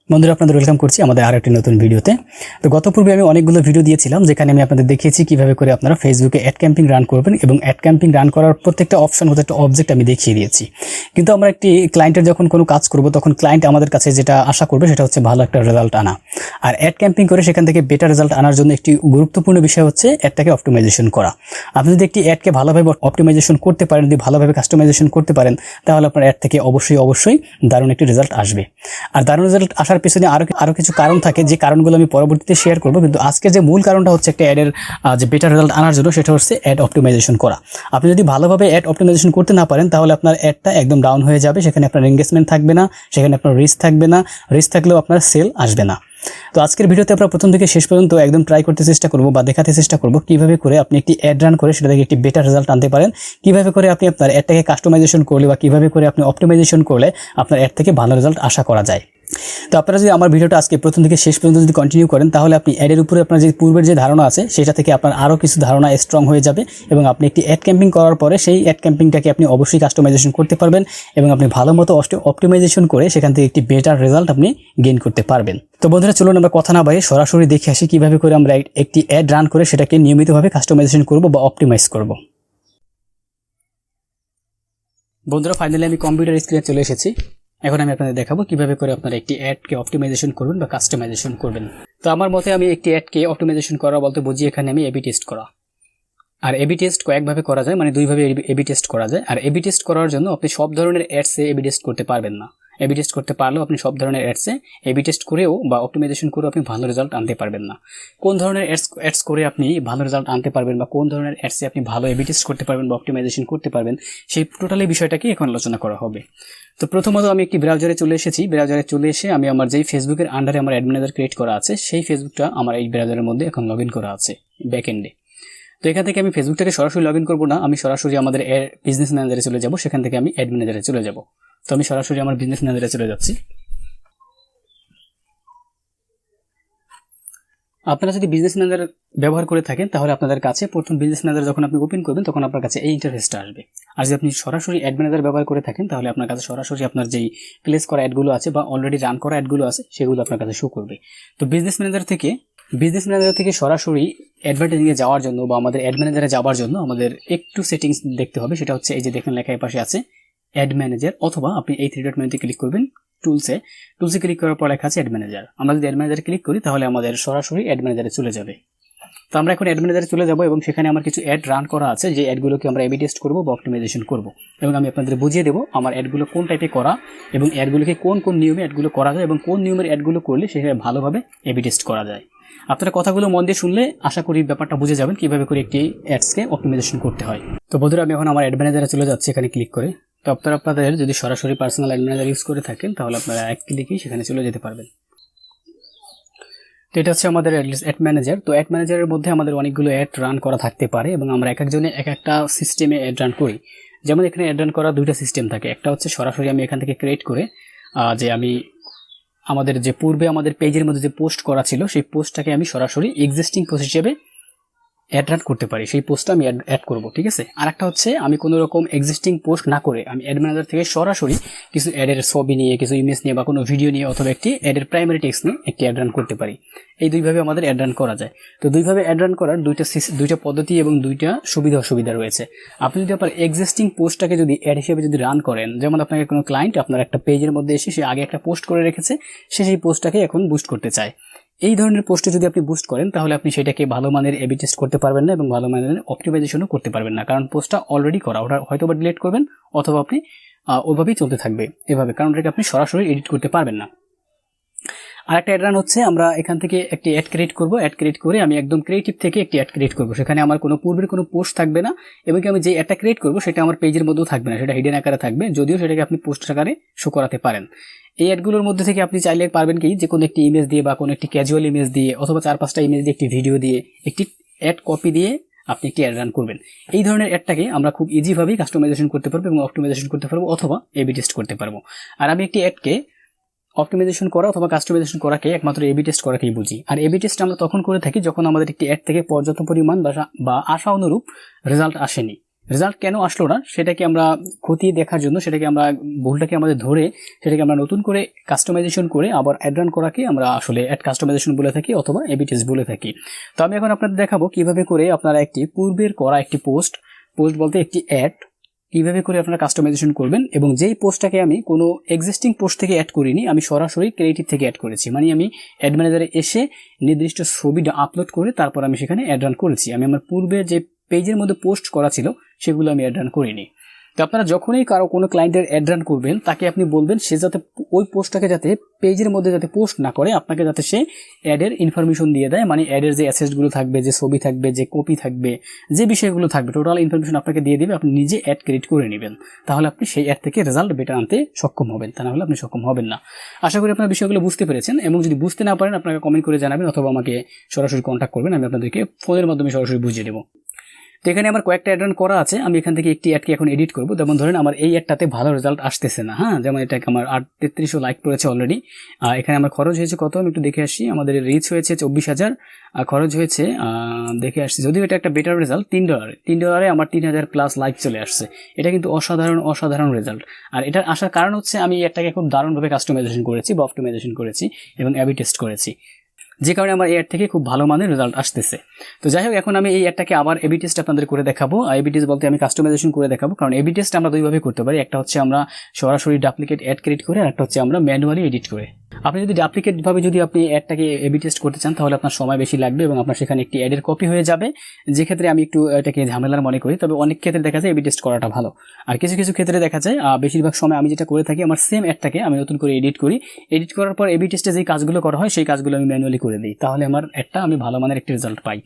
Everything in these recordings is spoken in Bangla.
বন্ধুরা আপনাদের ওয়েলকাম করছি আমাদের আরেকটি নতুন ভিডিওতে। তো গত পূর্বে আমি অনেকগুলো ভিডিও দিয়েছিলাম যেখানে আমি আপনাদের দেখিয়েছি কিভাবে করে আপনারা ফেসবুকে অ্যাড ক্যাম্পিং রান করবেন এবং অ্যাড ক্যাম্পিং রান করার প্রত্যেকটা অপশন হতে একটা অবজেক্ট আমি দেখিয়ে দিয়েছি। কিন্তু আমরা একটি ক্লায়েন্টের যখন কোনো কাজ করব তখন ক্লায়েন্ট আমাদের কাছে যেটা আশা করবে সেটা হচ্ছে ভালো একটা রেজাল্ট আনা। আর অ্যাড ক্যাম্পিং করে সেখান থেকে বেটার রেজাল্ট আনার জন্য একটি গুরুত্বপূর্ণ বিষয় হচ্ছে অ্যাডটাকে অপটিমাইজেশন করা। আপনি যদি একটি অ্যাডকে ভালোভাবে অপটিমাইজেশন করতে পারেন, যদি ভালোভাবে কাস্টমাইজেশন করতে পারেন, তাহলে আপনার অ্যাড থেকে অবশ্যই দারুণ একটি রেজাল্ট আসবে। আর দারুণ রেজাল্ট আসার পেছনে আরো কিছু কারণ থাকে, যে কারণগুলো আমি পরবর্তীতে শেয়ার করব। কিন্তু আজকে যে মূল কারণটা হচ্ছে একটা অ্যাডের যে বেটার রেজাল্ট আনার জন্য, সেটা হচ্ছে অ্যাড অপটিমাইজেশন করা। আপনি যদি ভালোভাবে অ্যাড অপটিমাইজেশন করতে না পারেন তাহলে আপনার অ্যাডটা একদম ডাউন হয়ে যাবে, সেখানে আপনার এনগেজমেন্ট থাকবে না, সেখানে আপনার রিচ থাকবে না, রিচ থাকলেও আপনার সেল আসবে না। তো আজকের ভিডিওতে আমরা প্রথম থেকে শেষ পর্যন্ত একদম ট্রাই করতে চেষ্টা করব বা দেখাতে চেষ্টা করব কিভাবে করে আপনি একটি অ্যাড রান করে সেটা থেকে একটি বেটার রেজাল্ট আনতে পারেন, কিভাবে করে আপনি আপনার অ্যাডটাকে কাস্টমাইজেশন করলে বা কিভাবে করে আপনি অপটিমাইজেশন করলে আপনার অ্যাড থেকে ভালো রেজাল্ট আশা করা যায়। তো আপনারা যদি আমার ভিডিওটা আজকে প্রথম থেকে শেষ পর্যন্ত যদি কন্টিনিউ করেন তাহলে আপনি অ্যাডের উপরে আপনার যে পূর্বের যে ধারণা আছে সেটা থেকে আপনার আরও কিছু ধারণা স্ট্রং হয়ে যাবে এবং আপনি একটি অ্যাড ক্যাম্পিং করার পরে সেই অ্যাড ক্যাম্পিংটাকে আপনি অবশ্যই কাস্টমাইজেশন করতে পারবেন এবং আপনি ভালো মতো অপটিমাইজেশন করে সেখান থেকে একটি বেটার রেজাল্ট আপনি গেইন করতে পারবেন। তো বন্ধুরা চলুন আমরা কথা না বাড়িয়ে সরাসরি দেখে আসি কিভাবে করে আমরা একটি অ্যাড রান করে সেটাকে নিয়মিতভাবে কাস্টমাইজেশন করব বা অপটিমাইজ করব। বন্ধুরা ফাইনালি আমি কম্পিউটার স্ক্রিনে চলে এসেছি। এখন আমি আপনাদের দেখাবো কিভাবে করে আপনারা একটি অ্যাডকে অপটিমাইজেশন করবেন বা কাস্টমাইজেশন করবেন। তো আমার মতে আমি একটি অ্যাডকে অপটিমাইজেশন করা বলতে বুঝি এখানে আমি এবি টেস্ট করা। আর এবি টেস্ট কয়েকভাবে করা যায়, মানে দুইভাবে এবি টেস্ট করা যায়। আর এবি টেস্ট করার জন্য আপনি সব ধরনের অ্যাডসে এবি টেস্ট করতে পারবেন না। এবি টেস্ট করতে পারলেও আপনি সব ধরনের অ্যাডসে এবি টেস্ট করেও বা অপটিমাইজেশন করেও আপনি ভালো রেজাল্ট আনতে পারবেন না। কোন ধরনের অ্যাডস করে আপনি ভালো রেজাল্ট আনতে পারবেন বা কোন ধরনের অ্যাডসে আপনি ভালো এবি টেস্ট করতে পারবেন বা অপটিমাইজেশন করতে পারবেন, সেই টোটালি বিষয়টাকে এখন আলোচনা করা হবে। তো প্রথমত আমি একটি ব্রাউজারে চলে এসেছি। ব্রাউজারে চলে এসে আমি আমার যেই ফেসবুকের আন্ডারে আমার অ্যাড ম্যানেজার ক্রিয়েট করা আছে সেই ফেসবুকটা আমার এই ব্রাউজারের মধ্যে এখন লগ ইন করা আছে ব্যাকএন্ডে। তো এখান থেকে আমি ফেসবুকটাকে সরাসরি লগ ইন করবো না, আমি সরাসরি আমাদের বিজনেস ম্যানেজারে চলে যাব, সেখান থেকে আমি অ্যাড ম্যানেজারে চলে যাব। তো আমি সরাসরি আমার বিজনেস ম্যানেজারে চলে যাচ্ছি। আপনারা যদি বিজনেস ম্যানেজার ব্যবহার করে থাকেন তাহলে আপনাদের কাছে প্রথম বিজনেস ম্যানেজার যখন আপনি ওপেন করবেন তখন আপনার কাছে এই ইন্টারফেসটা আসবে। আর যদি আপনি সরাসরি অ্যাড ম্যানেজার ব্যবহার করে থাকেন তাহলে আপনার কাছে সরাসরি আপনার যেই প্লেস করা অ্যাডগুলো আছে বা অলরেডি রান করা অ্যাডগুলো আছে সেগুলো আপনার কাছে শো করবে। তো বিজনেস ম্যানেজার থেকে সরাসরি অ্যাডভার্টাইজিংয়ে যাওয়ার জন্য বা আমাদের অ্যাড ম্যানেজারে যাওয়ার জন্য আমাদের একটু সেটিংস দেখতে হবে। সেটা হচ্ছে এই যে দেখেন লেখা এই পাশে আছে অ্যাড ম্যানেজার, অথবা আপনি এই থ্রি ডট মেনুতে ক্লিক করবেন, টুলসে ক্লিক করার পর লেখা আছে অ্যাড ম্যানেজার। আমরা যদি অ্যাড ম্যানেজারে ক্লিক করি তাহলে আমাদের সরাসরি অ্যাড ম্যানেজারে চলে যাবে। তো আমরা এখন অ্যাড ম্যানেজারে চলে যাব এবং সেখানে আমার কিছু অ্যাড রান করা আছে, যে অ্যাডগুলোকে আমরা এবি টেস্ট করবো বা অপটিমাইজেশন করবো, এবং আমি আপনাদের বুঝিয়ে দেবো আমার অ্যাডগুলো কোন টাইপে করা এবং অ্যাডগুলোকে কোন কোন নিয়মে অ্যাডগুলো করা যায় এবং কোন নিয়মের অ্যাডগুলো করলে সেখানে ভালোভাবে এবি টেস্ট করা যায়। আপনারা কথাগুলো মন দিয়ে শুনলে আশা করি ব্যাপারটা বুঝে যাবেন কিভাবে করে একটি অ্যাডসকে অপটিমাইজেশন করতে হয়। তো বন্ধুরা আমি এখন আমার অ্যাড ম্যানেজারে চলে যাচ্ছি, এখানে ক্লিক করে। তো আপনাদের যদি সরাসরি পার্সোনাল অ্যাড ম্যানেজার ইউজ করে থাকেন তাহলে আপনারা এক ক্লিকেই সেখানে চলে যেতে পারবেন। তো এটা হচ্ছে আমাদের অ্যাড ম্যানেজার। তো অ্যাড ম্যানেজারের মধ্যে আমাদের অনেকগুলো অ্যাড রান করা থাকতে পারে এবং আমরা এক একজনে এক একটা সিস্টেমে অ্যাড রান করি। যেমন এখানে অ্যাড রান করা দুইটা সিস্টেম থাকে। একটা হচ্ছে সরাসরি আমি এখান থেকে ক্রিয়েট করে যে আমি আমাদের যে পূর্বে আমাদের পেজের মধ্যে যে পোস্ট করা ছিল সেই পোস্টটাকে আমি সরাসরি এক্সিস্টিং পোস্ট হিসেবে অ্যাড রান করতে পারি, সেই পোস্টটা আমি অ্যাড করব, ঠিক আছে। আর একটা হচ্ছে আমি কোনো রকম এক্সিস্টিং পোস্ট না করে আমি অ্যাড ম্যানেজার থেকে সরাসরি কিছু অ্যাডের ছবি নিয়ে, কিছু ইমেজ নিয়ে বা কোনো ভিডিও নিয়ে অথবা একটি অ্যাডের প্রাইমারি টেক্সট নিয়ে একটি অ্যাড রান করতে পারি। এই দুইভাবে আমাদের অ্যাড রান করা যায়। তো দুইভাবে অ্যাড রান করার দুইটা পদ্ধতি এবং দুইটা সুবিধা রয়েছে। আপনি যদি আপনার এক্সিস্টিং পোস্টটাকে যদি অ্যাড হিসেবে যদি রান করেন, যেমন আপনাকে কোনো ক্লায়েন্ট আপনার একটা পেজের মধ্যে এসে সে আগে একটা পোস্ট করে রেখেছে, সে সেই পোস্টটাকে এখন বুস্ট করতে চায়, এই ধরনের পোস্টে যদি আপনি বুস্ট করেন তাহলে আপনি সেটাকে ভালো মানের এবি টেস্ট করতে পারবেন না এবং ভালো মানের অপটিমাইজেশনও করতে পারবেন না, কারণ পোস্টটা অলরেডি করা, ওটা হয়তো বা ডিলিট করবেন অথবা আপনি ওইভাবেই চলতে থাকবে এভাবে, কারণ এটাকে আপনি সরাসরি এডিট করতে পারবেন না। আরেকটা অ্যাড রান হচ্ছে আমরা এখান থেকে একটি অ্যাড ক্রিয়েট করব, অ্যাড ক্রিয়েট করে আমি একদম ক্রিয়েটিভ থেকে একটি অ্যাড ক্রিয়েট করব, সেখানে আমার কোনো পূর্বের কোনো পোস্ট থাকবে না এবং আমি যে অ্যাডটা ক্রিয়েট করব সেটা আমার পেজের মধ্যেও থাকবে না, সেটা হিডেন আকারে থাকবে, যদিও সেটাকে আপনি পোস্ট আকারে শো করাতে পারেন। এই অ্যাডগুলোর মধ্যে থেকে আপনি চাইলে পারবেন কি যে কোনো একটি ইমেজ দিয়ে বা কোনো একটি ক্যাজুয়াল ইমেজ দিয়ে অথবা 4-5টা ইমেজ দিয়ে একটি ভিডিও দিয়ে একটি অ্যাড কপি দিয়ে আপনি একটি অ্যাড রান করবেন। এই ধরনের অ্যাডটাকে আমরা খুব ইজিভাবেই কাস্টমাইজেশন করতে পারবো এবং অপটিমাইজেশন করতে পারবো অথবা এবি টেস্ট করতে পারবো। আর আমি একটি অ্যাডকে অপটিমাইজেশন করা অথবা কাস্টমাইজেশন করাকে একমাত্র এবি টেস্ট করাকেই বুঝি। আর এবি টেস্ট আমরা তখন করে থাকি যখন আমাদের একটি অ্যাড থেকে পর্যাপ্ত পরিমাণ বা আশা অনুরূপ রেজাল্ট আসেনি রেজাল্ট কেন আসলো না সেটাকে আমরা খতিয়ে দেখার জন্য, সেটাকে আমরা ভুলটাকে আমাদের ধরে সেটাকে আমরা নতুন করে কাস্টমাইজেশন করে আবার অ্যাড রান করাকে আমরা আসলে অ্যাড কাস্টমাইজেশন বলে থাকি অথবা এ বি টেস্ট বলে থাকি। তো আমি এখন আপনাদের দেখাবো কিভাবে করে আপনারা একটি পূর্বের করা একটি পোস্ট বলতে একটি অ্যাড কিভাবে করে আপনারা কাস্টমাইজেশন করবেন, এবং যেই পোস্টটাকে আমি কোনো এক্সিস্টিং পোস্ট থেকে অ্যাড করিনি, আমি সরাসরি ক্রিয়েটিভ থেকে অ্যাড করেছি। মানে আমি অ্যাড ম্যানেজারে এসে নির্দিষ্ট ছবিটা আপলোড করে তারপর আমি সেখানে অ্যাড রান করেছি। আমি আমার পূর্বে যে পেজের মধ্যে পোস্ট করা ছিল সেগুলো আমি অ্যাড রান করিনি। তো আপনারা যখনই কারো কোনো ক্লায়েন্টের অ্যাড রান করবেন তাকে আপনি বলবেন সে যাতে ওই পোস্টটাকে যাতে পেজের মধ্যে যাতে পোস্ট না করে, আপনাকে যাতে সে অ্যাডের ইনফরমেশন দিয়ে দেয়, মানে অ্যাডের যে অ্যাসেটগুলো থাকবে, যে ছবি থাকবে, যে কপি থাকবে, যে বিষয়গুলো থাকবে টোটাল ইনফরমেশন আপনাকে দিয়ে দেবে। আপনি নিজে অ্যাড ক্রিয়েট করে নেবেন, তাহলে আপনি সেই অ্যাড থেকে রেজাল্ট বেটার আনতে সক্ষম হবেন, তা না হলে আপনি সক্ষম হবেন না। আশা করি আপনার বিষয়গুলো বুঝতে পেরেছেন, এবং যদি বুঝতে না পারেন আপনাকে কমেন্ট করে জানাবেন অথবা আমাকে সরাসরি কন্ট্যাক্ট করবেন, আমি আপনাদেরকে ফোনের মাধ্যমে সরাসরি বুঝিয়ে দেবো। তো এখানে আমার কয়েকটা অ্যাড রান করা আছে, আমি এখান থেকে একটি অ্যাডকে এখন এডিট করবো। যেমন ধরেন আমার এই অ্যাডটাতে ভালো রেজাল্ট আসতেছে না, হ্যাঁ, যেমন এটাকে আমার 3300 লাইক পড়েছে অলরেডি। এখানে আমার খরচ হয়েছে কত আমি একটু দেখে আসি। আমাদের রিচ হয়েছে 24,000, খরচ হয়েছে দেখে আসছি, যদিও এটা একটা বেটার রেজাল্ট। $3 আমার 3000+ লাইক চলে আসছে। এটা কিন্তু অসাধারণ রেজাল্ট। আর এটার আসার কারণ হচ্ছে আমি এটাকে খুব দারুণভাবে কাস্টমাইজেশন করেছি বা অপটিমাইজেশন করেছি এবং এ বি টেস্ট করেছি, যে কারণে আমার এই অ্যাড থেকে খুব ভালো মানের রেজাল্ট আসতেছে। তো যাই হোক, এখন আমি এই অ্যাডটাকে আবার এ বি টেস্ট আপনাদের করে দেখাবো। এ বি টেস্ট বলতে আমি কাস্টমাইজেশন করে দেখাবো, কারণ এ বি টেস্ট আমরা দুইভাবে করতে পারি। একটা হচ্ছে আমরা সরাসরি ডুপ্লিকেট অ্যাড ক্রিয়েট করে, আর একটা হচ্ছে আমরা ম্যানুয়ালি এডিট করে। আপনি যদি ডুপ্লিকেটভাবে যদি আপনি অ্যাডটাকে এ বি টেস্ট করতে চান তাহলে আপনার সময় বেশি লাগবে এবং আপনার সেখানে একটি অ্যাডের কপি হয়ে যাবে, যে ক্ষেত্রে আমি একটু এটাকে ঝামেলার মনে করি। তবে অনেক ক্ষেত্রে দেখা যায় এ বি টেস্ট করাটা ভালো, আর কিছু কিছু ক্ষেত্রে দেখা যায় বেশিরভাগ সময় আমি যেটা করে থাকি, আমার সেম অ্যাডটাকে আমি নতুন করে এডিট করি। এডিট করার পর এ বি টেস্টে যে কাজগুলো করা হয় সেই কাজগুলো আমি ম্যানুয়ালি করে দিই, তাহলে আমার অ্যাডটা আমি ভালো মানের একটি রেজাল্ট পাই।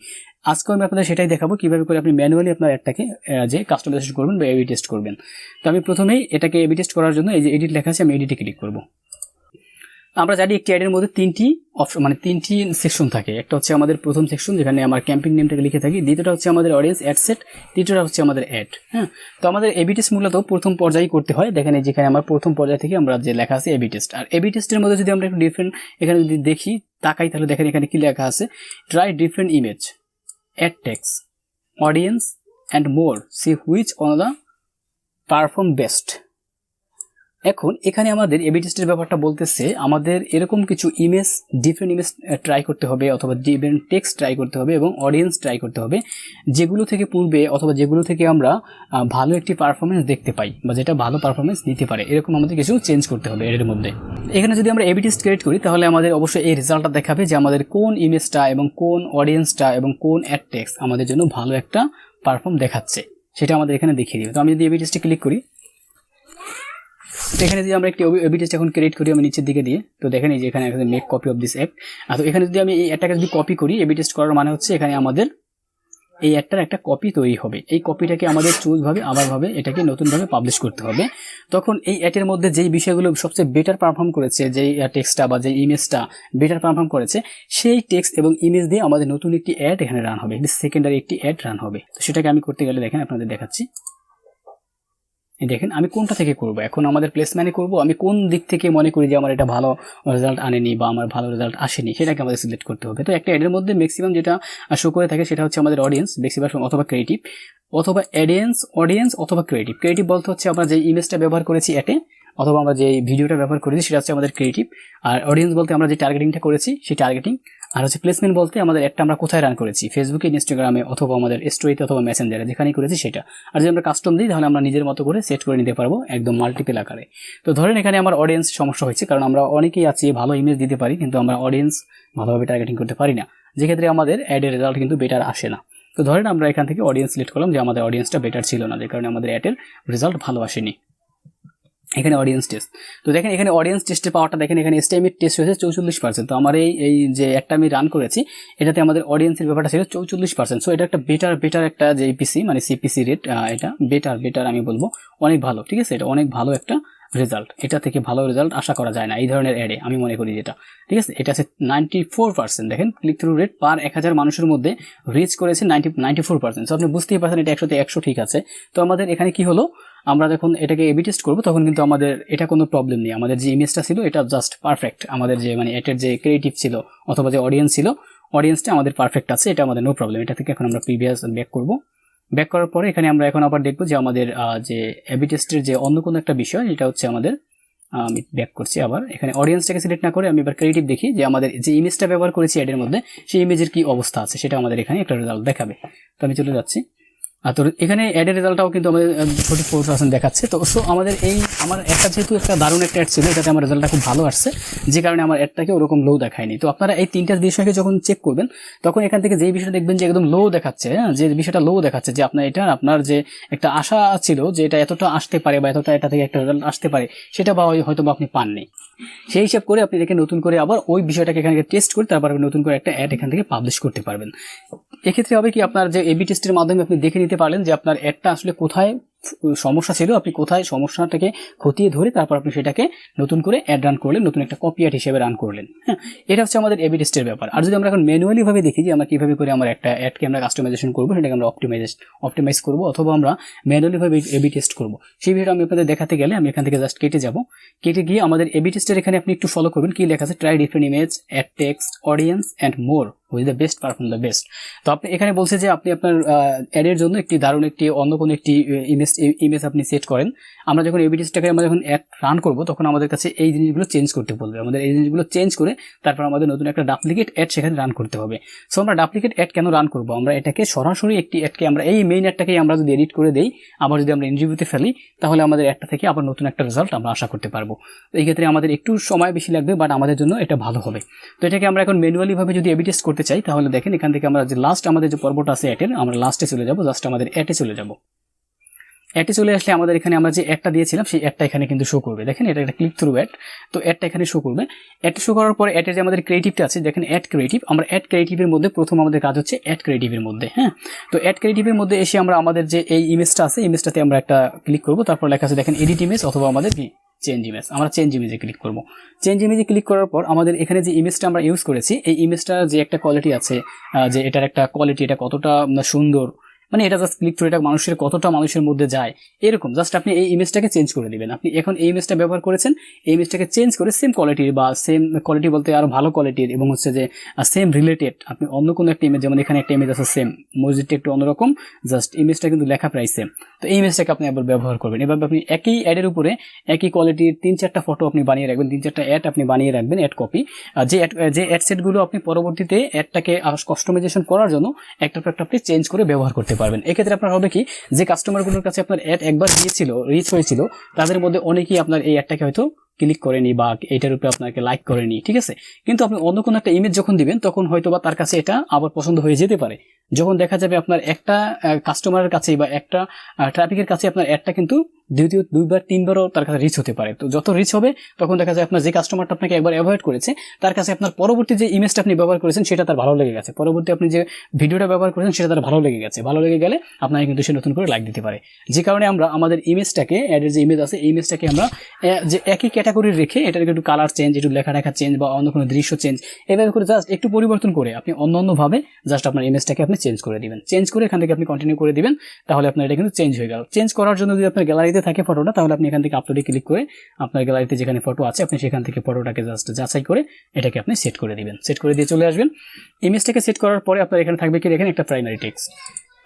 আজকে আমি আপনাদের সেটাই দেখাবো কিভাবে করে আপনি ম্যানুয়ালি আপনার অ্যাডটাকে যে কাস্টমাইজেশন করবেন বা এ বি টেস্ট করবেন। তো আমি প্রথমেই এটাকে এ বি টেস্ট করার জন্য এই যে এডিট লেখা আছে, আমি এডিটে ক্লিক করব। আমরা জানি একটি অ্যাডের মধ্যে তিনটি অপশন, মানে তিনটি সেকশন থাকে। একটা হচ্ছে আমাদের প্রথম সেকশন যেখানে আমার ক্যাম্পেইন নেমটাকে লিখে থাকি, দ্বিতীয়টা হচ্ছে আমাদের অডিয়েন্স অ্যাড সেট, তৃতীয়টা হচ্ছে আমাদের অ্যাড। হ্যাঁ, তো আমাদের এ বি টেস্ট মূলত প্রথম পর্যায়ে করতে হয়। দেখেন যেখানে আমার প্রথম পর্যায় থেকে আমরা যে লেখা আছে A B test, R A B টেস্টের মধ্যে যদি আমরা একটু ডিফারেন্ট এখানে যদি দেখি তাকাই, তাহলে দেখেন এখানে কি লেখা আছে, try different image, add text, audience and more, see which on the perform best. এখন এখানে আমাদের এ বি টেস্টের ব্যাপারটা বলতেছে আমাদের এরকম কিছু ডিফারেন্ট ইমেজ ট্রাই করতে হবে অথবা ডিফারেন্ট টেক্সট ট্রাই করতে হবে এবং অডিয়েন্স ট্রাই করতে হবে, যেগুলো থেকে পূর্বে অথবা যেগুলো থেকে আমরা ভালো একটি পারফরমেন্স দেখতে পাই বা যেটা ভালো পারফরমেন্স দিতে পারে, এরকম আমাদের কিছু চেঞ্জ করতে হবে এর মধ্যে। এখানে যদি আমরা এ বি টেস্ট ক্রিয়েট করি তাহলে আমাদের অবশ্যই এই রেজাল্টটা দেখাবে যে আমাদের কোন ইমেজটা এবং কোন অডিয়েন্সটা এবং কোন অ্যাড টেক্সট আমাদের জন্য ভালো একটা পারফর্ম দেখাচ্ছে, সেটা আমাদের এখানে দেখিয়ে দিবে। তো আমি যদি এ বি টেস্টে ক্লিক করি, এখানে যদি আমরা একটি এ বি টেস্ট এখন ক্রিয়েট করি আমি নিচের দিকে দিয়ে, তো দেখেন এই যে এখানে make copy of this ad. তো এখানে যদি আমি এই অ্যাডটাকে যদি কপি করি, এ বি টেস্ট করার মানে হচ্ছে এখানে আমাদের এই অ্যাডটার একটা কপি তৈরি হবে। এই কপিটাকে আমাদের চুজভাবে আবারভাবে এটাকে নতুনভাবে পাবলিশ করতে হবে। তখন এই অ্যাডের মধ্যে যেই বিষয়গুলো সবচেয়ে বেটার পারফর্ম করেছে, যেই টেক্সটটা বা যেই ইমেজটা বেটার পারফর্ম করেছে, সেই টেক্সট এবং ইমেজ দিয়ে আমাদের নতুন একটি অ্যাড এখানে রান হবে, একটি সেকেন্ডারি একটি অ্যাড রান হবে। তো সেটাকে আমি করতে গেলে দেখেন আপনাদের দেখাচ্ছি। দেখেন আমি কোনটা থেকে করব, এখন আমাদের প্লেসমেন্টে করব, আমি কোন দিক থেকে মনে করি যে আমার এটা ভালো রেজাল্ট আনেনি বা আমার ভালো রেজাল্ট আসেনি, সেটাকে আমাদের সিলেক্ট করতে হবে। তো একটা অ্যাডের মধ্যে ম্যাক্সিমাম যেটা শো করে থাকে সেটা হচ্ছে আমাদের অডিয়েন্স বেশিরভাগ অথবা ক্রিয়েটিভ অথবা অডিয়েন্স অথবা ক্রিয়েটিভ বলতে হচ্ছে আমরা যে ইমেজটা ব্যবহার করেছি অ্যাডে অথবা আমরা যে ভিডিওটা ব্যবহার করেছি সেটা হচ্ছে আমাদের ক্রিয়েটিভ, আর অডিয়েন্স বলতে আমরা যে টার্গেটিংটা করেছি সেই টার্গেটিং, আর হচ্ছে প্লেসমেন্ট বলতে আমাদের একটা আমরা কোথায় রান করেছি, ফেসবুকে, ইনস্টাগ্রামে অথবা আমাদের স্টোরিতে অথবা মেসেঞ্জারে যেখানেই করেছি সেটা। আর যদি আমরা কাস্টম দিই তাহলে আমরা নিজের মতো করে সেট করে নিতে পারবো একদম মাল্টিপল আকারে। তো ধরেন এখানে আমার অডিয়েন্স সমস্যা হয়েছে, কারণ আমরা অনেকেই আছি ভালো ইমেজ দিতে পারি কিন্তু আমরা অডিয়েন্স ভালোভাবে টার্গেটিং করতে পারি না, যেক্ষেত্রে আমাদের অ্যাডের রেজাল্ট কিন্তু বেটার আসে না। তো ধরেন আমরা এখান থেকে অডিয়েন্স সিলেক্ট করলাম যে আমাদের অডিয়েন্সটা বেটার ছিল না, যে কারণে আমাদের অ্যাডের রেজাল্ট ভালো আসেনি। এখানে অডিয়েন্স টেস্ট, তো দেখেন এখানে অডিয়েন্স টেস্টের পাওয়ারটা দেখেন, এখানে এস্টিমেট টেস্ট হয়েছে 44%। তো আমার এই যে একটা আমি রান করেছি এটাতে আমাদের অডিয়েন্সের ব্যাপারটা ছিল 44%। সো এটা একটা বেটার একটা যে পিসি মানে সিপিসি রেট, এটা বেটার আমি বলবো অনেক ভালো, ঠিক আছে, এটা অনেক ভালো একটা রেজাল্ট। এটা থেকে ভালো রেজাল্ট আশা করা যায় না এই ধরনের অ্যাডে, আমি মনে করি যেটা, ঠিক আছে। এটা আছে 94%, দেখেন ক্লিক থ্রু রেট পার 1000 মানুষের মধ্যে রিচ করেছে 94%। সো আপনি বুঝতেই পারছেন এটা 100তে 100 ঠিক আছে। তো আমাদের এখানে কি হলো, আমরা যখন এটাকে এ বি টেস্ট করবো তখন কিন্তু আমাদের এটা কোনো প্রবলেম নেই, আমাদের যে ইমেজটা ছিল এটা জাস্ট পারফেক্ট, আমাদের যে মানে এটার যে ক্রিয়েটিভ ছিল অথবা যে অডিয়েন্স ছিল অডিয়েন্সটা আমাদের পারফেক্ট আছে, এটা আমাদের নো প্রবলেম। এটা থেকে এখন আমরা প্রিভিয়াস ব্যাক করবো, ব্যাক করার পরে এখানে আমরা এখন আবার দেখবো যে আমাদের যে এবি টেস্টের যে অন্য কোনো একটা বিষয়, এটা হচ্ছে আমাদের আমি ব্যাক করছি আবার, এখানে অডিয়েন্সটাকে সিলেক্ট না করে আমি এবার ক্রিয়েটিভ দেখি যে আমাদের যে ইমেজটা ব্যবহার করেছি অ্যাডের মধ্যে সেই ইমেজের কি অবস্থা আছে সেটা আমাদের এখানে একটা রেজাল্ট দেখাবে। তো আমি চলে যাচ্ছি, তো এখানে অ্যাডের রেজাল্টটাও কিন্তু আমাদের 44% দেখাচ্ছে। তো সো আমাদের আমার একটা যেহেতু একটা দারুণ একটা অ্যাড ছিল, এটাতে আমার রেজাল্টটা খুব ভালো আসছে, যে কারণে আমার অ্যাডটাকে ওরকম লো দেখায়নি। তো আপনারা এই 3টা বিষয়কে যখন চেক করবেন তখন এখান থেকে যেই বিষয়টা দেখবেন যে একদম লো দেখাচ্ছে, যে বিষয়টা লো দেখাচ্ছে যে আপনার যে একটা আশা ছিল যে এটা এতটা আসতে পারে বা এতটা এটা থেকে একটা রেজাল্ট আসতে পারে, সেটা হয়তো বা আপনি পাননি, সেই হিসাব করে আপনি দেখে নতুন করে আবার ওই বিষয়টাকে এখানে টেস্ট করে তারপর নতুন করে একটা অ্যাড এখান থেকে পাবলিশ করতে পারবেন। এক্ষেত্রে হবে কি, আপনার যে এবি টেস্টের মাধ্যমে আপনি দেখে নিতে পারলেন যে আপনার অ্যাডটা আসলে কোথায় সমস্যা ছিল, আপনি কোথায় সমস্যাটাকে খতিয়ে ধরে তারপর আপনি সেটাকে নতুন করে অ্যাড রান করলেন, নতুন একটা কপি অ্যাড হিসেবে রান করলেন। হ্যাঁ, এটা হচ্ছে আমাদের এবি টেস্টের ব্যাপার। আর যদি আমরা এখন ম্যানুয়ালি ভাবে দেখি যে আমরা কিভাবে করে আমার একটা অ্যাডকে আমরা কাস্টমাইজেশন করবো, সেটাকে আমরা অপটিমাইজ করবো অথবা আমরা ম্যানুয়ালি ভাবে এবি টেস্ট করবো, সেই ভিডিওটা আমি আপনাদের দেখাতে গেলে আমি এখান থেকে জাস্ট কেটে গিয়ে আমাদের এবি টেস্টের এখানে আপনি একটু ফলো করবেন, কি লেখা আছে, try different image, add text, audience and more with the best perform the best. তো আপনি এখানে বলছে যে আপনি আপনার অ্যাডের জন্য একটি দারুণ একটি অন্য কোনো একটি ইমেজ আপনি সেট করেন। আমরা যখন এবি টেস্টটাকে আমরা যখন অ্যাড রান করবো তখন আমাদের কাছে এই জিনিসগুলো চেঞ্জ করতে বলবে, আমাদের এই জিনিসগুলো চেঞ্জ করে তারপর আমাদের নতুন একটা ডুপ্লিকেট অ্যাড সেখানে রান করতে হবে। সো আমরা ডুপ্লিকেট অ্যাড কেন রান করবো, আমরা এটাকে সরাসরি একটি অ্যাডকে আমরা এই মেইন অ্যাডটাকেই আমরা যদি এডিট করে দেই, আবার যদি আমরা ইন্টারভিউতে ফেলি, তাহলে আমাদের অ্যাডটা থেকে আবার নতুন একটা রেজাল্ট আমরা আশা করতে পারবো। তো এই ক্ষেত্রে আমাদের একটু সময় বেশি লাগবে, বাট আমাদের জন্য এটা ভালো হবে। তো এটাকে আমরা এখন ম্যানুয়ালি ভাবে যদি এবি টেস্ট করতে চাই, তাহলে দেখেন এখান থেকে আমরা যে লাস্ট আমাদের যে পর্বটা আছে অ্যাডের, আমরা লাস্টে চলে যাব, জাস্ট আমাদের অ্যাডে চলে যাব। অ্যাডে চলে আসলে আমাদের এখানে আমরা যে অ্যাডটা দিয়েছিলাম সেই অ্যাডটা এখানে কিন্তু শো করবে। দেখেন এটা একটা ক্লিক থ্রু অ্যাড, তো অ্যাডটা এখানে শো করবে। অ্যাড শো করার পরে অ্যাডের যে আমাদের ক্রিয়েটিভটা আছে, দেখেন অ্যাড ক্রিয়েটিভ, আমরা অ্যাড ক্রিয়েটিভের মধ্যে প্রথম আমাদের কাজ হচ্ছে অ্যাড ক্রিয়েটিভের মধ্যে। হ্যাঁ, তো অ্যাড ক্রিয়েটিভের মধ্যে এসে আমরা আমাদের যে এই ইমেজটা আছে, ইমেজটাতে আমরা একটা ক্লিক করব, তারপর লেখা আছে দেখেন এডিট ইমেজ অথবা আমাদের কি চেঞ্জ ইমেজ, আমরা চেঞ্জ ইমেজে ক্লিক করব। চেঞ্জ ইমেজে ক্লিক করার পর আমাদের এখানে যে ইমেজটা আমরা ইউজ করেছি, এই ইমেজটার যে একটা কোয়ালিটি আছে, যে এটার একটা কোয়ালিটি, এটা কতটা সুন্দর, মানে এটা জাস্ট ক্লিক করে এটা কতটা মানুষের মধ্যে যায়, এরকম জাস্ট আপনি এই ইমেজটাকে চেঞ্জ করে দিবেন। আপনি এখন এই ইমেজটা ব্যবহার করেছেন, এই ইমেজটাকে চেঞ্জ করে সেম কোয়ালিটির বা সেম কোয়ালিটি বলতে আরো ভালো কোয়ালিটির এবং হচ্ছে যে সেম রিলেটেড আপনি অন্য কোনো একটা ইমেজ, যেমন এখানে একটা ইমেজ আছে সেম, মসজিদটা একটু অন্যরকম, জাস্ট ইমেজটা কিন্তু লেখা প্রায় সেম, তো এই ইমেজটাকে আপনি আবার ব্যবহার করবেন। এভাবে আপনি একই অ্যাডের উপরে একই কোয়ালিটির 3-4টা ফটো আপনি বানিয়ে রাখবেন, 3-4টা অ্যাড আপনি বানিয়ে রাখবেন, অ্যাড কপি, যে অ্যাড সেটগুলো আপনি পরবর্তীতে অ্যাডটাকে কাস্টমাইজেশন করার জন্য একটা পর একটা আপনি চেঞ্জ করে ব্যবহার করতে পারবেন। এক্ষেত্রে আপনার হবে কি, যে কাস্টমারগুলোর কাছে আপনার অ্যাড একবার গিয়েছিল, রিচ হয়েছিল, তাদের মধ্যে অনেকেই আপনার এই অ্যাডটাকে হয়তো ক্লিক করেনি বা এটার উপরে আপনাকে লাইক করেনি, ঠিক আছে। কিন্তু আপনি অন্য কোনো একটা ইমেজ যখন দিবেন তখন হয়তো বা তার কাছে এটা আবার পছন্দ হয়ে যেতে পারে। যখন দেখা যাবে আপনার একটা কাস্টমারের কাছে বা একটা ট্রাফিকের কাছে আপনার অ্যাডটা কিন্তু 2-3বারও তার কাছে রিচ হতে পারে। তো যত রিচ হবে তখন দেখা যায় আপনার যে কাস্টমারটা আপনাকে একবার অ্যাভয়েড করেছে, তার কাছে আপনার পরবর্তী যে ইমেজটা আপনি ব্যবহার করেছেন সেটা তার ভালো লেগে গেছে, পরবর্তী আপনি যে ভিডিওটা ব্যবহার করেছেন সেটা তার ভালো লেগে গেছে, ভালো লেগে গেলে আপনাকে কিন্তু সে নতুন করে লাইক দিতে পারে। যে কারণে আমরা আমাদের ইমেজটাকে, অ্যাডের যে ইমেজ আছে এই ইমেজটাকে আমরা যে একই ক্যাটাগরি রেখে এটাকে একটু কালার চেঞ্জ, একটু লেখা চেঞ্জ বা অন্য কোনো দৃশ্য চেঞ্জ, এভাবে করে জাস্ট একটু পরিবর্তন করে আপনি অন্যভাবে জাস্ট আপনার ইমেজটাকে আপনি চেঞ্জ করে দিবেন। চেঞ্জ করে এখান থেকে আপনি কন্টিনিউ করে দিবেন, তাহলে আপনার এটা কিন্তু চেঞ্জ হয়ে গেল। চেঞ্জ করার জন্য যদি আপনার গ্যালারিতে থাকে ফটোটা, তাহলে আপনি এখান থেকে আপলোডে ক্লিক করে আপনার গ্যালারিতে যেখানে ফটো আছে আপনি সেখান থেকে ফটোটাকে জাস্ট যাচাই করে এটাকে আপনি সেট করে দিবেন। সেট করে দিয়ে চলে আসবেন। ইমেজটাকে সেট করার পরে আপনার এখানে থাকবে কি, দেখেন একটা প্রাইমারি টেক্সট।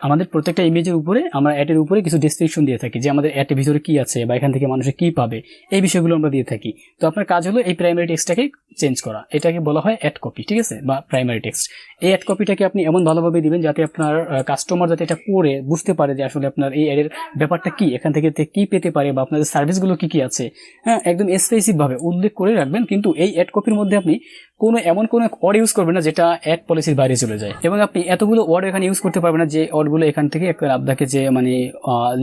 আমাদের প্রত্যেকটা ইমেজের উপরে আমরা অ্যাডের উপরে কিছু ডেসক্রিপশন দিয়ে থাকি, যে আমাদের অ্যাডের ভিতরে কি আছে বা এখান থেকে মানুষে কি পাবে, এই বিষয়গুলো আমরা দিয়ে থাকি। তো আপনার কাজ হলো এই প্রাইমারি টেক্সটটাকে চেঞ্জ করা, এটাকে বলা হয় অ্যাড কপি, ঠিক আছে, বা প্রাইমারি টেক্সট। এই অ্যাড কপিটাকে আপনি এমন ভালোভাবে দিবেন যাতে আপনার কাস্টমার যাতে এটা পড়ে বুঝতে পারে যে আসলে আপনার এই অ্যাডের ব্যাপারটা কি, এখান থেকে কি পেতে পারে বা আপনাদের সার্ভিসগুলো কি কি আছে। হ্যাঁ, একদম স্পেসিফিকভাবে উল্লেখ করে রাখবেন, কিন্তু এই অ্যাড কপির মধ্যে আপনি এমন কোনো ওয়ার্ড ইউজ করবেন না যেটা অ্যাড পলিসির বাইরে চলে যায়, এবং আপনি এতগুলো ওয়ার্ড এখানে ইউজ করতে পারবেন না যে ওয়ার্ডগুলো এখান থেকে আপনাকে যে মানে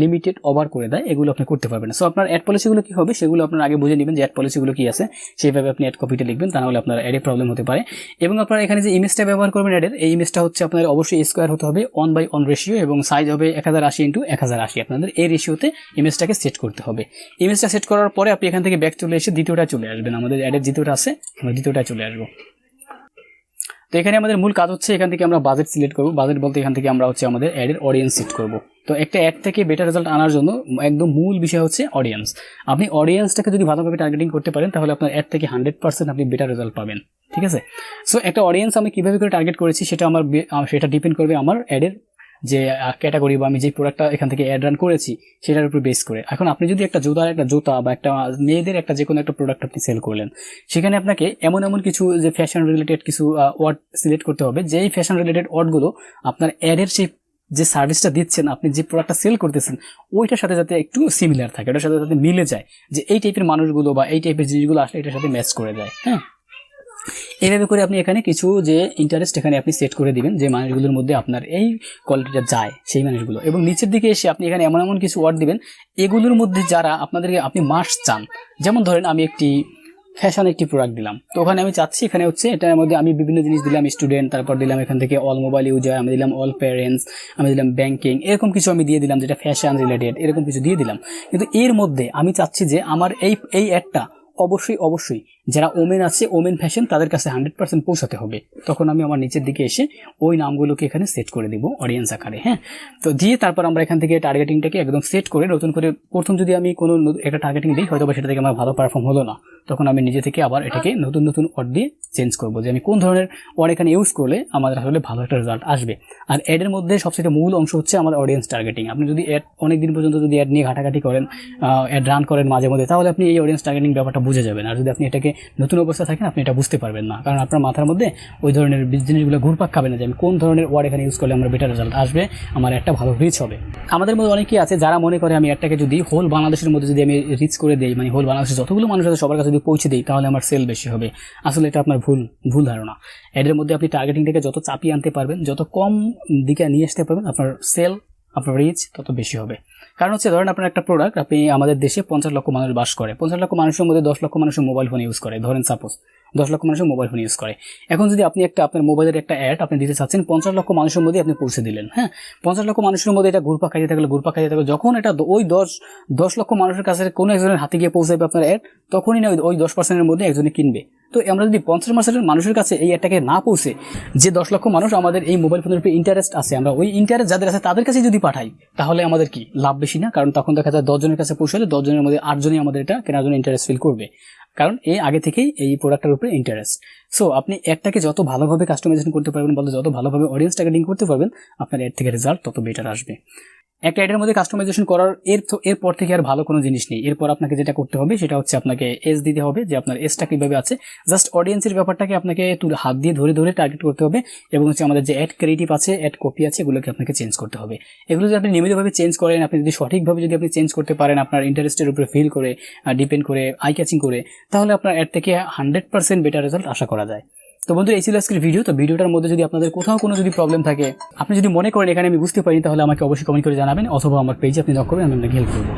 লিমিটেড ওভার করে দেয়, এগুলো আপনি করতে পারবেন না। সো আপনার অ্যাড পলিসিগুলো কি হবে সেগুলো আপনার আগে বুঝে নেবেন যে অ্যাড পলিসিগুলো কি আছে, সেইভাবে আপনি অ্যাড কপিটা লিখবেন, তা নাহলে আপনার অ্যাডে প্রবলেম হতে পারে। এবং আপনার এখানে যে ইমেজটা ব্যবহার করবেন অ্যাডের, এই ইমেজটা হচ্ছে আপনার অবশ্যই স্কোয়ার হতে হবে, 1/1 রেশিও, এবং সাইজ হবে 1080x1080। আপনাদের এই রেশিওতে ইমেজটাকে সেট করতে হবে। ইমেজটা সেট করার পরে আপনি এখান থেকে ব্যাক চলে এসে দ্বিতীয়টা চলে আসবেন, আমাদের অ্যাডের দ্বিতীয়টা আছে, আমরা দ্বিতীয়টা চলে আসবো। তো এখানে আমাদের মূল কাজ হচ্ছে এখান থেকে আমরা বাজেট সিলেক্ট করব। বাজেট বলতে এখান থেকে আমরা হচ্ছে আমাদের অ্যাডের অডিয়েন্স সেট করব। তো একটা অ্যাড থেকে বেটার রেজাল্ট আনার জন্য একদম মূল বিষয় হচ্ছে অডিয়েন্স। আপনি অডিয়েন্সটাকে যদি ভালোভাবে টার্গেটিং করতে পারেন তাহলে আপনার অ্যাড থেকে 100% আপনি বেটার রেজাল্ট পাবেন, ঠিক আছে। সো একটা অডিয়েন্স আমি কীভাবে করে টার্গেট করেছি সেটা ডিপেন্ড করবে আমার অ্যাডের যে ক্যাটাগরি বা আমি যে প্রোডাক্টটা এখান থেকে অ্যাড রান করেছি সেটার উপর বেস করে। এখন আপনি যদি একটা জুতা বা একটা মেয়েদের একটা যে কোনো একটা প্রোডাক্ট আপনি সেল করলেন, সেখানে আপনাকে এমন কিছু যে ফ্যাশন রিলেটেড কিছু ওয়ার্ড সিলেক্ট করতে হবে, যেই ফ্যাশন রিলেটেড ওয়ার্ডগুলো আপনার অ্যাডের সেই যে সার্ভিসটা দিচ্ছেন, আপনি যে প্রোডাক্টটা সেল করতেছেন ওইটার সাথে যাতে একটু সিমিলার থাকে, ওটার সাথে যাতে মিলে যায়, যে এই টাইপের মানুষগুলো বা এই টাইপের জিনিসগুলো আসলে এটার সাথে ম্যাচ করে যায়। হ্যাঁ, এইভাবে করে আপনি এখানে কিছু যে ইন্টারেস্ট এখানে আপনি সেট করে দিবেন যে মানুষগুলোর মধ্যে আপনার এই কোয়ালিটিটা যায় সেই মানুষগুলো, এবং নিচের দিকে এসে আপনি এখানে এমন কিছু ওয়ার্ড দিবেন এগুলোর মধ্যে যারা আপনাদেরকে আপনি মাস্ট চান। যেমন ধরেন আমি একটি ফ্যাশন একটি প্রোডাক্ট দিলাম, তো ওখানে আমি চাচ্ছি এখানে হচ্ছে এটার মধ্যে আমি বিভিন্ন জিনিস দিলাম, স্টুডেন্ট, তারপর দিলাম এখান থেকে অল মোবাইল ইউজার, আমি দিলাম অল প্যারেন্টস, আমি দিলাম ব্যাংকিং, এরকম কিছু আমি দিয়ে দিলাম যেটা ফ্যাশন রিলেটেড, এরকম কিছু দিয়ে দিলাম। কিন্তু এর মধ্যে আমি চাচ্ছি যে আমার এই অ্যাডটা অবশ্যই যারা ওমেন আছে, ওমেন ফ্যাশন, তাদের কাছে 100% পৌঁছাতে হবে। তখন আমি আমার নিচের দিকে এসে ওই নামগুলোকে এখানে সেট করে দিব অডিয়েন্স আকারে। হ্যাঁ, তো দিয়ে তারপর আমরা এখান থেকে টার্গেটিংটাকে একদম সেট করে নতুন করে প্রথম যদি আমি কোনো একটা টার্গেটিং দিই, হয়তো বা সেটা থেকে আমার ভালো পারফর্ম হলো না, তখন আমি নিজে থেকে আবার এটাকে নতুন ওয়ার্ড দিয়ে চেঞ্জ করবো, যে আমি কোন ধরনের ওয়ার্ড এখানে ইউজ করলে আমাদের আসলে ভালো একটা রেজাল্ট আসবে। আর অ্যাডের মধ্যে সবচেয়ে মূল অংশ হচ্ছে আমার অডিয়েন্স টার্গেটিং। আপনি যদি অ্যাড অনেক দিন পর্যন্ত যদি অ্যাড নিয়ে ঘাটাঘাটি করেন, অ্যাড রান করেন মাঝে মধ্যে, তাহলে আপনি এই অডিয়েন্স টার্গেটিং ব্যাপারটা বুঝে যাবেন। আর যদি আপনি এটাকে নতুন অবস্থা থাকেন, আপনি এটা বুঝতে পারবেন না, কারণ আপনার মাথার মধ্যে ওই ধরনের জিনিসগুলো ঘুরপাক খাবে না যে আমি কোন ধরনের ওয়ার্ড এখানে ইউজ করলে আমার বেটার রেজাল্ট আসবে, আমার একটা ভালো রিচ হবে। আমাদের মধ্যে অনেকেই আছে যারা মনে করে আমি অ্যাডটাকে যদি হোল বাংলাদেশের মধ্যে যদি আমি রিচ করে দেই, মানে হোল বাংলাদেশের যতগুলো মানুষ আছে সবার কাছে যদি পৌঁছে দিই তাহলে আমার সেল বেশি হবে। আসলে এটা আপনার ভুল ধারণা। অ্যাডের মধ্যে আপনি টার্গেটিংটাকে যত চাপিয়ে আনতে পারবেন, যত কম দিকে নিয়ে আসতে পারবেন, আপনার সেল, আপনার রিচ তত বেশি হবে। কারণ হচ্ছে ধরেন আপনার একটা প্রোডাক্ট, আপনি আমাদের দেশে 50 লক্ষ মানুষ বাস করে, 50 লক্ষ মানুষের মধ্যে 10 লক্ষ মানুষের মোবাইল ফোন ইউজ করে, ধরেন সাপোজ 10 লক্ষ মানুষের মোবাইল ফোন ইউজ করে। এখন যদি আপনি আপনার মোবাইলের একটা অ্যাড আপনি দিতে চাচ্ছেন 50 লক্ষ মানুষের মধ্যে আপনি পৌঁছে দিলেন, হ্যাঁ, 50 লক্ষ মানুষের মধ্যে এটা ঘুরপাক খাইতে থাকলে যখন এটা ওই 10 লক্ষ মানুষের কাছে কোনো একজনের হাতে গিয়ে পৌঁছাবে আপনার অ্যাড, তখনই না ওই 10%-এর মধ্যে একজনে কিনবে। তো আমরা যদি 50% মানুষের কাছে এই অ্যাডটাকে না পৌঁছে, যে 10 লক্ষ মানুষ আমাদের এই মোবাইল ফোনের উপরে ইন্টারেস্ট আছে, আমরা ওই ইন্টারেস্ট যাদের আছে তাদের কাছে যদি পাঠাই, তাহলে আমাদের কি লাভ বেশি না? কারণ তখন দেখা যায় 10 জনের কাছে পৌঁছালে 10 জনের মধ্যে 8 জনই আমাদের এটা কেনার জন্য ইন্টারেস্ট ফিল করবে, কারণ এই আগে থেকেই এই প্রোডাক্টের উপরে ইন্টারেস্ট। সো আপনি অ্যাডটাকে যত ভালোভাবে কাস্টমাইজেশন করতে পারবেন, বলতে যত ভালোভাবে অডিয়েন্স টার্গেটিং করতে পারবেন, আপনার অ্যাড থেকে রেজাল্ট তত বেটার আসবে। একটা অ্যাডের মধ্যে কাস্টমাইজেশন করার এরপর থেকে আর ভালো কোনো জিনিস নেই। এরপর আপনাকে যেটা করতে হবে সেটা হচ্ছে আপনাকে এজ দিতে হবে, যে আপনার এজটা কীভাবে আছে। জাস্ট অডিয়েন্সের ব্যাপারটাকে আপনাকে হাত দিয়ে ধরে টার্গেট করতে হবে, এবং হচ্ছে আমাদের যে অ্যাড ক্রিয়েটিভ আছে, অ্যাড কপি আছে, এগুলোকে আপনাকে চেঞ্জ করতে হবে। এগুলো যদি আপনি নিয়মিতভাবে চেঞ্জ করেন, আপনি যদি সঠিকভাবে যদি আপনি চেঞ্জ করতে পারেন, আপনার ইন্টারেস্টের উপরে ফিল করে, ডিপেন্ড করে, আই ক্যাচিং করে, তাহলে আপনার অ্যাড থেকে 100% বেটার রেজাল্ট আশা করা যায়। তো বন্ধুরা, এই ছিল আজকের ভিডিও। তো ভিডিওটার মধ্যে যদি আপনাদের কোথাও কোনো যদি প্রবলেম থাকে, আপনি যদি মনে করেন এখানে আমি বুঝতে পারি, তাহলে আমাকে অবশ্যই কমেন্ট করে জানাবেন, অথবা আমার পেজে আপনি নক করবেন, আমি আপনাকে হেল্প করবো।